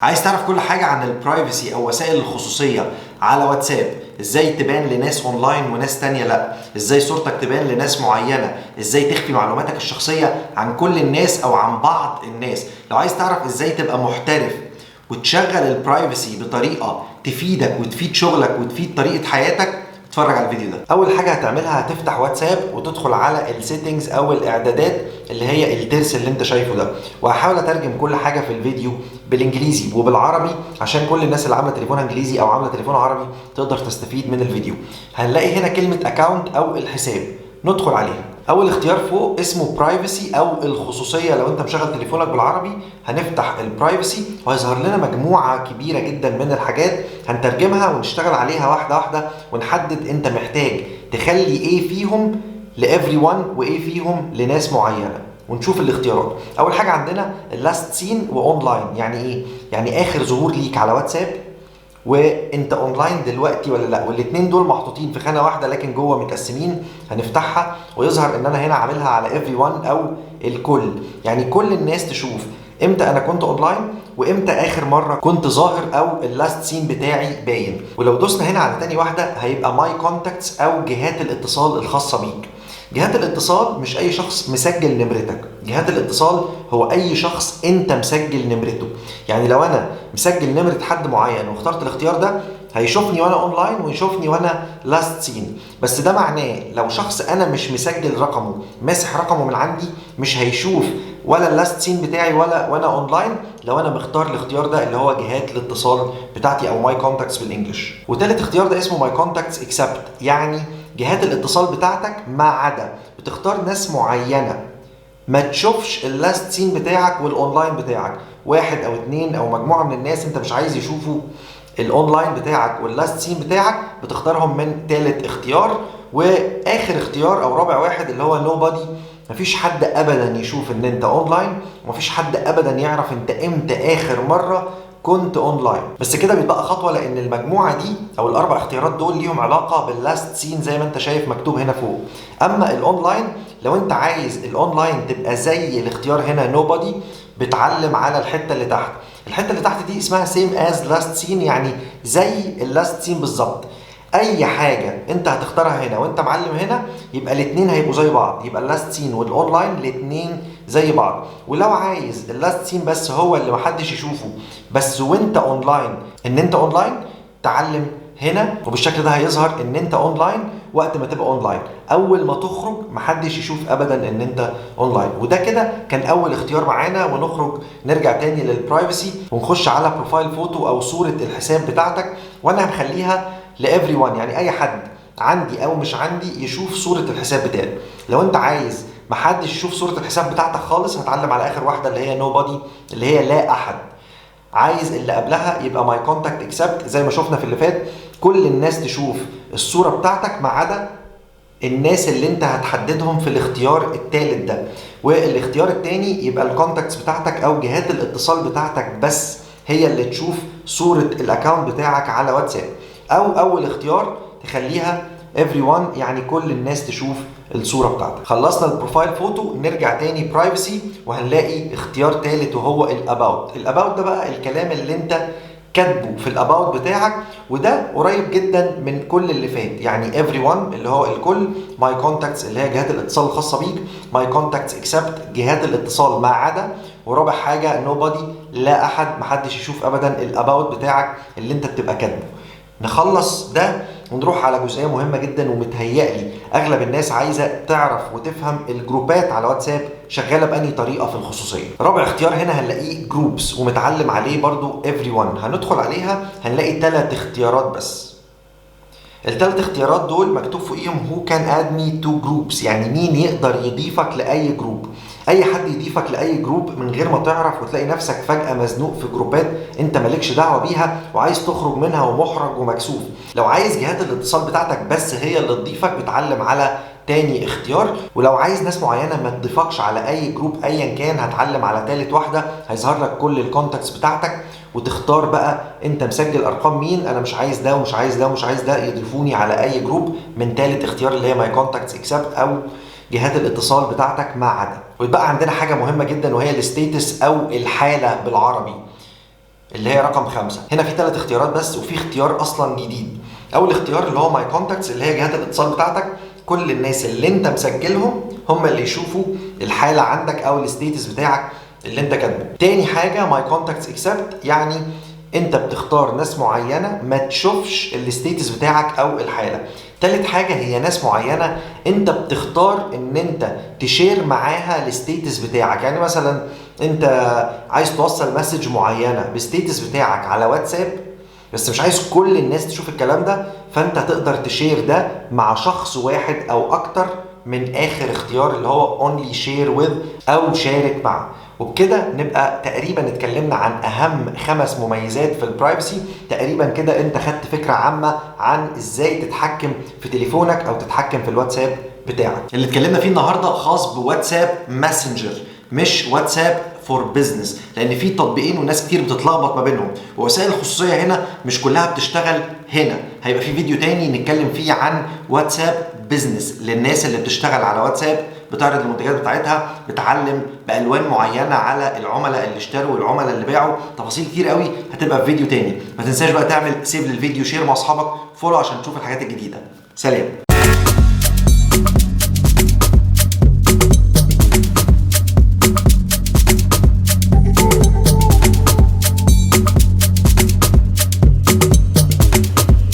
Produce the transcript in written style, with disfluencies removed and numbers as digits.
عايز تعرف كل حاجة عن البرايفسي أو وسائل الخصوصية على واتساب؟ ازاي تبان لناس اونلاين وناس تانية لا؟ ازاي صورتك تبان لناس معينة؟ ازاي تخفي معلوماتك الشخصية عن كل الناس أو عن بعض الناس؟ لو عايز تعرف ازاي تبقى محترف وتشغل البرايفسي بطريقة تفيدك وتفيد شغلك وتفيد طريقة حياتك، اتفرج على الفيديو ده. اول حاجه هتعملها هتفتح واتساب وتدخل على السيتنجز او الاعدادات اللي هي الترس اللي انت شايفه ده، وهحاول اترجم كل حاجه في الفيديو بالانجليزي وبالعربي عشان كل الناس اللي عامله تليفون انجليزي او عامله تليفون عربي تقدر تستفيد من الفيديو. هنلاقي هنا كلمه اكاونت او الحساب، ندخل عليها. اول اختيار فوق اسمه برايفسي او الخصوصيه. لو انت مشغل تليفونك بالعربي هنفتح البرايفسي وهيظهر لنا مجموعه كبيره جدا من الحاجات هنترجمها ونشتغل عليها واحده واحده ونحدد انت محتاج تخلي ايه فيهم لافري ون وايه فيهم لناس معينه، ونشوف الاختيارات. اول حاجه عندنا اللاست سين واونلاين. يعني ايه؟ يعني اخر ظهور ليك على واتساب وانت اونلاين دلوقتي ولا لا، والاثنين دول محطوطين في خانه واحده لكن جوه متقسمين. هنفتحها ويظهر ان انا هنا عاملها على every one او الكل، يعني كل الناس تشوف امتى انا كنت اونلاين وامتى اخر مره كنت ظاهر او اللاست سين بتاعي باين. ولو دوسنا هنا على تاني واحده هيبقى ماي كونتاكتس او جهات الاتصال الخاصه بيك. جهات الاتصال مش اي شخص مسجل نمرتك، جهات الاتصال هو اي شخص انت مسجل نمرته. يعني لو انا مسجل نمرة حد معين واخترت الاختيار ده هيشوفني وانا اونلاين ويشوفني وانا لاست سين، بس ده معناه لو شخص انا مش مسجل رقمه ماسح رقمه من عندي مش هيشوف ولا اللاست سين بتاعي ولا وانا اونلاين لو انا مختار الاختيار ده اللي هو جهات الاتصال بتاعتي او ماي كونتاكتس بالانجلش. وتالت اختيار ده اسمه ماي كونتاكتس اكسبت، يعني جهات الاتصال بتاعتك ما عدا بتختار ناس معينه ما تشوفش اللاست سين بتاعك والاونلاين بتاعك، واحد او اتنين او مجموعه من الناس انت مش عايز يشوفوا الاونلاين بتاعك واللاست سين بتاعك بتختارهم من تالت اختيار. واخر اختيار او رابع واحد اللي هو نوبادي، مفيش حد ابدا يشوف ان انت اونلاين ومفيش حد ابدا يعرف انت امتى اخر مره كنت اونلاين. بس كده بيبقى خطوه لان المجموعه دي او الاربع اختيارات دول ليهم علاقه باللاست سين زي ما انت شايف مكتوب هنا فوق. اما الاونلاين لو انت عايز الاونلاين تبقى زي الاختيار هنا نوبادي بتعلم على الحته اللي تحت. الحته اللي تحت دي اسمها سيم از لاست سين، يعني زي اللاست سين بالظبط. اي حاجه انت هتختارها هنا وانت معلم هنا يبقى الاثنين هيبقوا زي بعض، يبقى اللاست سين والاونلاين الاثنين زي بعض. ولو عايز اللاست سين بس هو اللي محدش يشوفه بس وانت اونلاين ان انت اونلاين تعلم هنا، وبالشكل ده هيظهر ان انت اونلاين وقت ما تبقى اونلاين. اول ما تخرج محدش يشوف ابدا ان انت اونلاين. وده كده كان اول اختيار معانا. ونخرج نرجع تاني للبرايفسي ونخش على بروفايل فوتو او صورة الحساب بتاعتك، وانا هخليها لافري ون، يعني اي حد عندي او مش عندي يشوف صورة الحساب بتاعي. لو انت عايز محدش يشوف صورة الحساب بتاعتك خالص هتعلم على اخر واحدة اللي هي نوبادي اللي هي لا احد. عايز اللي قبلها يبقى ماي كونتاكت اكسبت زي ما شفنا في اللي فات، كل الناس تشوف الصورة بتاعتك ما عدا الناس اللي انت هتحددهم في الاختيار الثالث ده. والاختيار الثاني يبقى الكونتاكتس بتاعتك او جهات الاتصال بتاعتك بس هي اللي تشوف صورة الاكاونت بتاعك على واتساب. او اول اختيار تخليها everyone، يعني كل الناس تشوف الصورة بتاعتك. خلصنا البروفايل فوتو نرجع تاني برايفسي وهنلاقي اختيار ثالث وهو الاباوت. الاباوت ده بقى الكلام اللي انت كاتبه في الاباوت بتاعك، وده قريب جدا من كل اللي فات. يعني everyone اللي هو الكل، ماي كونتاكتس اللي هي جهات الاتصال الخاصه بيك، ماي كونتاكتس اكسبت جهات الاتصال ما عدا، ورابع حاجه نوبادي لا احد محدش يشوف ابدا الاباوت بتاعك اللي انت بتبقى كاتبه. نخلص ده ونروح على جزئيه مهمه جدا ومتهيألي اغلب الناس عايزه تعرف وتفهم الجروبات على واتساب شغاله بأني طريقه في الخصوصيه. رابع اختيار هنا هنلاقيه جروبس ومتعلم عليه برضو everyone. هندخل عليها هنلاقي 3 اختيارات بس. الثلاث اختيارات دول مكتوب فوقيهم who can add me to groups، يعني مين يقدر يضيفك لاي جروب. اي حد يضيفك لاي جروب من غير ما تعرف وتلاقي نفسك فجأة مزنوق في جروبات انت مالكش دعوة بيها وعايز تخرج منها ومحرج ومكسوف. لو عايز جهات الاتصال بتاعتك بس هي اللي تضيفك بتعلم على تاني اختيار. ولو عايز ناس معينة ما تضيفكش على اي جروب ايا كان هتعلم على تالت واحدة، هيظهر لك كل الكونتاكتس بتاعتك وتختار بقى انت مسجل ارقام مين. انا مش عايز ده ومش عايز ده ومش عايز ده يضيفوني على اي جروب من تالت اختيار اللي هي ماي كونتاكتس اكسبت او جهات الاتصال بتاعتك ما عدا. ويبقى عندنا حاجة مهمة جدا وهي الستيتس او الحالة بالعربي. اللي هي رقم 5. هنا في 3 اختيارات بس، وفي اختيار اصلا جديد. اول اختيار اللي هو ماي كونتاكتس، اللي هي جهات الاتصال بتاعتك، كل الناس اللي انت مسجلهم هم اللي يشوفوا الحاله عندك او الستيتس بتاعك اللي انت كاتبه. تاني حاجه ماي كونتاكتس اكسبت، يعني انت بتختار ناس معينه ما تشوفش الستيتس بتاعك او الحاله. تالت حاجه هي ناس معينه انت بتختار ان انت تشير معاها الستيتس بتاعك. يعني مثلا انت عايز توصل مسج معينه بستيتس بتاعك على واتساب، بس مش عايز كل الناس تشوف الكلام ده، فانت تقدر تشير ده مع شخص واحد او اكتر من اخر اختيار اللي هو only share with او شارك مع. وبكده نبقى تقريبا اتكلمنا عن اهم 5 مميزات في البرايفسي. تقريبا كده انت خدت فكرة عامة عن ازاي تتحكم في تليفونك او تتحكم في الواتساب بتاعك. اللي اتكلمنا فيه النهاردة خاص بواتساب ماسنجر، مش واتساب فور بزنس، لان في تطبيقين وناس كتير بتتلخبط ما بينهم. ووسائل الخصوصيه هنا مش كلها بتشتغل هنا. هيبقى في فيديو تاني نتكلم فيه عن واتساب بزنس للناس اللي بتشتغل على واتساب، بتعرض المنتجات بتاعتها، بتعلم بالوان معينه على العملاء اللي اشتروا والعملاء اللي باعوا. تفاصيل كتير قوي هتبقى في فيديو تاني. ما تنساش بقى تعمل سيف للفيديو، شير مع اصحابك، فولو عشان تشوف الحاجات الجديده. سلام.